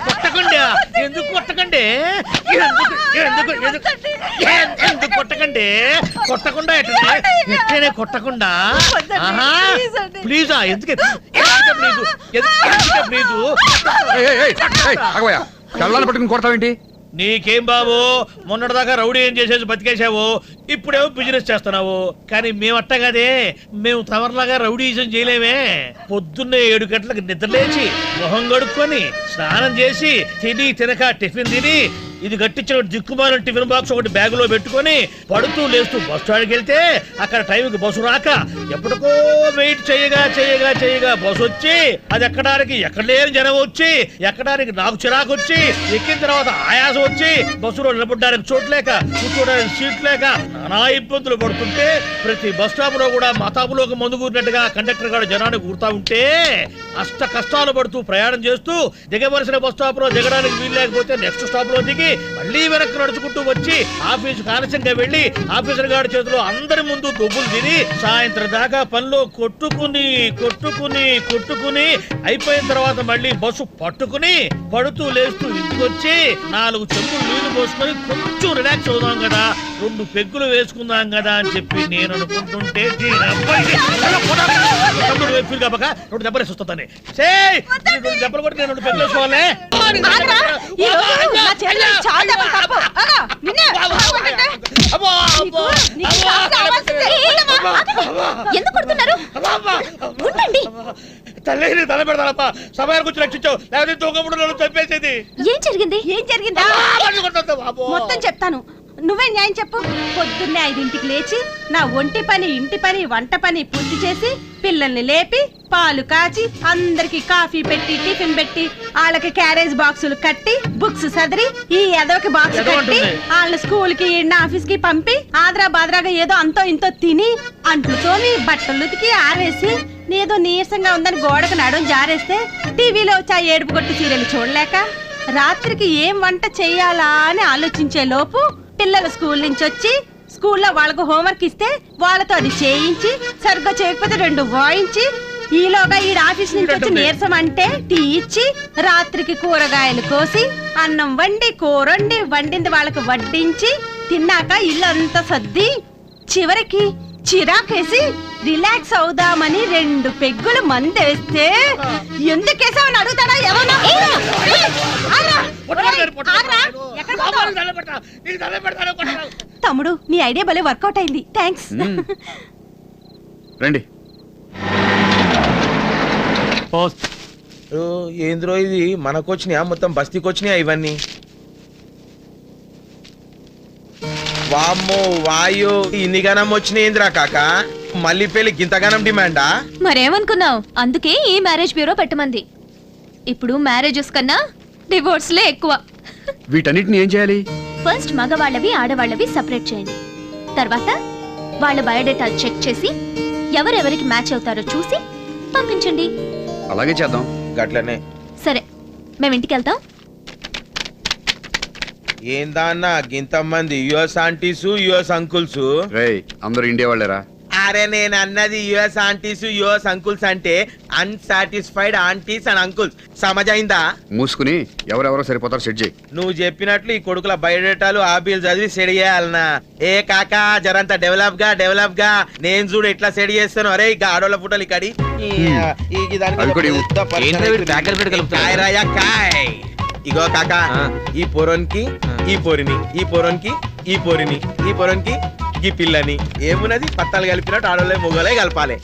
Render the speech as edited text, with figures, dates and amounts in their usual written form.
కొట్టకండి, ఎందుకు కొట్టకండి, ఎందుకు కొట్టకండి, కొట్టకుండా ఎట్లనే కొట్టకుండా. ప్లీజా ఎందుకే ప్లీజు కళ్ళని పట్టుకుని కొడతావేంటి? నీకేం బాబు, మొన్నటిదాకా రౌడీ ఏం చేసేసి బతికేసావు, ఇప్పుడేమో బిజినెస్ చేస్తున్నావు. కానీ మేమట్ట కదే, మేము తమర్లాగా రౌడీజం చేయలేమే. పొద్దున్నే 7 గంటలకు నిద్రలేచి మొహం కడుక్కొని స్నానం చేసి తిని తినక టిఫిన్ తిని ఇది గట్టించిన దిక్కుమాల టిఫిన్ బాక్స్ ఒకటి బ్యాగులో పెట్టుకొని పడుతూ లేస్తూ బస్ స్టాండ్కి వెళ్తే అక్కడ టైంకి బస్సు రాక ఎప్పటికో వెయిట్ చేయగా బస్సు వచ్చి అది ఎక్కడానికి ఎక్కడ లేని జనం వచ్చి ఎక్కడానికి నాకు చిరాకు వచ్చి ఎక్కిన తర్వాత ఆయాసం వచ్చి బస్సులో నిలబడడానికి చోట్లేక కూర్చోడానికి సీట్ లేక నానా ఇబ్బందులు పడుతుంటే ప్రతి బస్ స్టాప్ లో కూడా మతాబులోకి మందు కూరినట్టుగా కండక్టర్ గారు జనాన్ని కూర్తా ఉంటే అష్ట కష్టాలు పడుతూ ప్రయాణం చేస్తూ దిగవలసిన బస్ స్టాప్ లో దిగడానికి వీలు లేకపోతే నెక్స్ట్ స్టాప్ లో దిగి మళ్ళీ వెనక్కి నడుచుకుంటూ వచ్చి ఆఫీసు ఆలస్యంగా వెళ్లి ఆఫీసర్ గారి చేతిలో అందరి ముందు దుబ్బులు తిని సాయంత్రం దాకా పనిలో కొట్టుకుని అయిపోయిన తర్వాత మళ్ళీ బస్సు పట్టుకుని పడుతూ లేస్తూ ఇంటికి వచ్చి 4 చెంబులు నీళ్లు పోసుకొని కొంచెం రిలాక్స్ అవుదాం కదా, 2 పెగ్గులు వేసుకుందాం కదా అని చెప్పి నేను అనుకుంటుంటే దెబ్బలు వేస్తుందని దెబ్బలు కొట్టి నేను 2 పెగ్గులు వేసుకోవాలి. తల్లి తల పెడతానప్ప, సమయానికి వచ్చి రక్షించావు, లేకపోతే తూకముడు చంపేసేది. ఏం జరిగిందా మొత్తం చెప్తాను, నువ్వే న్యాయం చెప్పు. పొద్దున్నే 5ంటికి లేచి నా ఒంటి పని, ఇంటి పని, వంట పని పూర్తి చేసి పిల్లల్ని లేపి పాలు కాచి అందరికి కాఫీ పెట్టి టిఫిన్ పెట్టి వాళ్ళకి క్యారేజ్ బాక్సులు కట్టి బుక్స్ సదిరి ఈ ఎదవకి బాక్స్ కట్టి వాళ్ళ స్కూల్ కి ఆఫీస్ కి పంపి ఆద్రా బాద్రాగా ఏదో అంతో ఇంతో తిని అంట్లు తోమి బట్టలు ఉతికి ఆరేసి ఏదో నీరసంగా ఉందని గోడకు నడుం జారేస్తే టీవీలో వచ్చి ఆ ఏడుపు కొట్టి సీరియల్ చూడలేక రాత్రికి ఏం వంట చెయ్యాలా అని ఆలోచించే లోపు పిల్లలు స్కూల్ నుంచి వచ్చి స్కూల్లో వాళ్ళకు హోంవర్క్ ఇస్తే వాళ్ళతో అది చేయించి సరిగ్గా చేయకపోతే 2 వాయించి ఈలోగా ఈ ఆఫీస్ నుంచి వచ్చి నీరసం అంటే టీ ఇచ్చి రాత్రికి కూరగాయలు కోసి అన్నం వండి కూరొండి వండింది వాళ్ళకి వడ్డించి తిన్నాక ఇల్లంతా సర్ది చివరికి చిరాకేసి రిలాక్స్ అవుదామని 2 పెగ్గులు మందేస్తే ఎందుకేసావని అడుగుతాడా ఎవరో. తమ్ముడు నీ ఐడియా భలే వర్కౌట్ అయింది, థ్యాంక్స్. రండి. ఏంద్రో ఇది మనకొచ్చినాయా మొత్తం బస్తీకి వచ్చినాయా ఇవన్నీ? వామ్మో వాయు ఇన్ని గనం వచ్చినాయింద్రా కాక, మళ్ళీ పెళ్లికి ఇంతగానం డిమాండా? మరేమనుకున్నావు, అందుకే ఈ మ్యారేజ్ బ్యూరో పెట్టమంది. ఇప్పుడు మ్యారేజెస్ కన్నా డివోర్స్లే ఎక్కువ. వీటన్నిటిని ఏం చేయాలి? ఫస్ట్ మగవాళ్ళవి ఆడవాళ్ళవి సెపరేట్ చేయండి, తర్వాత వాళ్ళ బయోడేటా చెక్ చేసి ఎవరెవరికి మ్యాచ్ అవుతారో చూసి పంపించండి. అలాగే చేద్దాం. గట్లనే సరే, మేము ఇంటికి వెళ్తాం. ఏందా అన్న గింతమంది యుఎస్ ఆంటీసు యుఎస్ అంకుల్స్? అందరూ ఇండియా వాళ్ళేరా? అరే నేను అన్నది యుఎస్ ఆంటీస్ యుఎస్ అంకుల్స్ అంటే అన్సాటిస్ఫైడ్ ఆంటీస్ అండ్ అంకుల్స్, సమజైందా? మూసుకుని ఎవరెవరో సరిపోతారు సెట్ చేయి. నువ్వు చెప్పినట్లు ఈ కొడుకుల బయోడేటాలు ఆబీలు చదివి సెడి చేయాలనా? ఏ కాకా జరంతా డెవలప్ గా నేను చూడు ఎట్లా సెడి చేస్తాను. అరే ఇక ఆడోళ్ళ ఫోటోలు ఇక్కడి ఇగో కాకా, ఈ పొరన్కి ఈ పొరిని, ఈ పొరన్కి ఈ పొరిని, ఈ పొరన్కి ఈ పిల్లని ఏమున్నది పత్తాలు కలిపినట్టు ఆడోళ్ళే మొగలే కలపాలి.